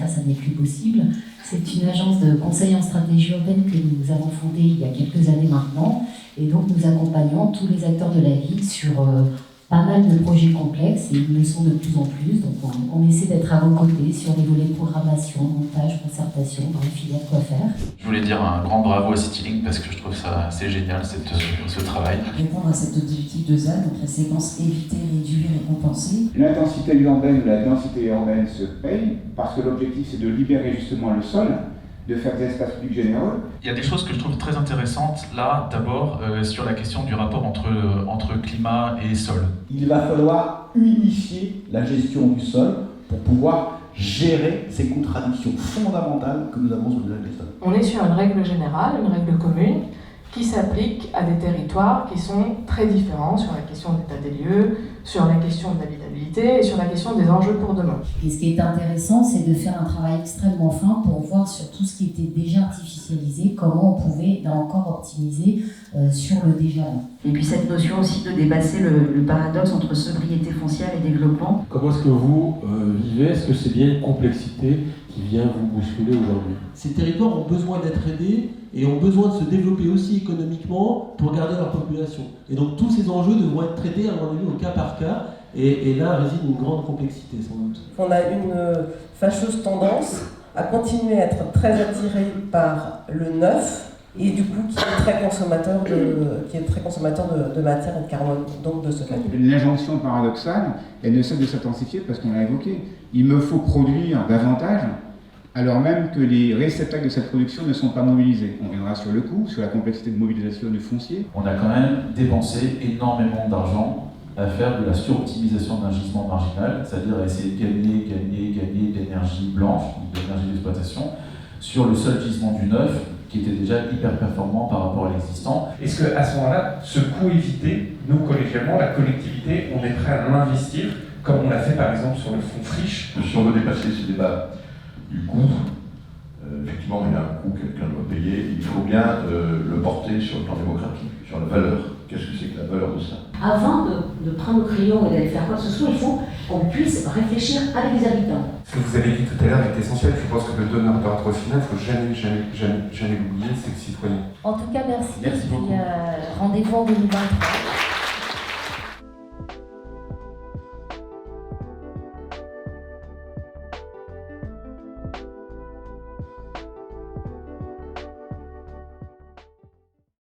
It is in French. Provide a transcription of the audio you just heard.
ça n'est plus possible. C'est une agence de conseil en stratégie urbaine que nous avons fondée il y a quelques années maintenant. Et donc nous accompagnons tous les acteurs de la ville sur pas mal de projets complexes, et ils le sont de plus en plus. Donc on essaie d'être à vos côtés sur les volets programmation, montage, concertation, dans les filières quoi faire. Je voulais dire un grand bravo à CityLink parce que je trouve ça assez génial ce travail. Répondre à cet objectif de ZAN, donc la séquence éviter, réduire et compenser. L'intensité urbaine ou la densité urbaine se paye parce que l'objectif c'est de libérer justement le sol, de faire des espaces publics généreux. Il y a des choses que je trouve très intéressantes là, d'abord sur la question du rapport entre climat et sol. Il va falloir unifier la gestion du sol pour pouvoir gérer ces contradictions fondamentales que nous avons sur le sol. On est sur une règle générale, une règle commune, qui s'applique à des territoires qui sont très différents sur la question d'état des lieux, sur la question de l'habitabilité et sur la question des enjeux pour demain. Et ce qui est intéressant, c'est de faire un travail extrêmement fin pour voir sur tout ce qui était déjà artificialisé, comment on pouvait là encore optimiser sur le déjà là. Et puis cette notion aussi de dépasser le paradoxe entre sobriété foncière et développement. Comment est-ce que vous vivez? Est-ce que c'est bien une complexité qui vient vous bousculer aujourd'hui? Ces territoires ont besoin d'être aidés et ont besoin de se développer aussi économiquement pour garder leur population. Et donc tous ces enjeux devront être traités à mon avis au cas par cas, et là réside une grande complexité sans doute. On a une fâcheuse tendance à continuer à être très attiré par le neuf, et du coup qui est très consommateur de matière et de carbone, donc de ce fait. L'injonction paradoxale, elle ne cesse de s'intensifier parce qu'on l'a évoqué. Il me faut produire davantage alors même que les réceptacles de cette production ne sont pas mobilisés. On reviendra sur le coût, sur la complexité de mobilisation du foncier. On a quand même dépensé énormément d'argent à faire de la suroptimisation d'un gisement marginal, c'est-à-dire à essayer de gagner d'énergie blanche, d'énergie d'exploitation, sur le seul gisement du neuf, qui était déjà hyper performant par rapport à l'existant. Est-ce qu'à ce moment-là, ce coût évité, nous collégialement, la collectivité, on est prêt à l'investir, comme on l'a fait par exemple sur le fonds friche? Si on veut dépasser ce débat du coût, effectivement il y a un coût que quelqu'un doit payer, il faut bien le porter sur le plan démocratique, sur la valeur. Qu'est-ce que c'est que la valeur de ça? Avant de prendre le crayon et d'aller faire quoi que ce soit, il faut qu'on puisse réfléchir avec les habitants. Ce que vous avez dit tout à l'heure est essentiel. Je pense que le donneur d'ordre final, il ne faut jamais l'oublier, c'est le citoyen. En tout cas, merci. Merci beaucoup. Rendez-vous en 2023.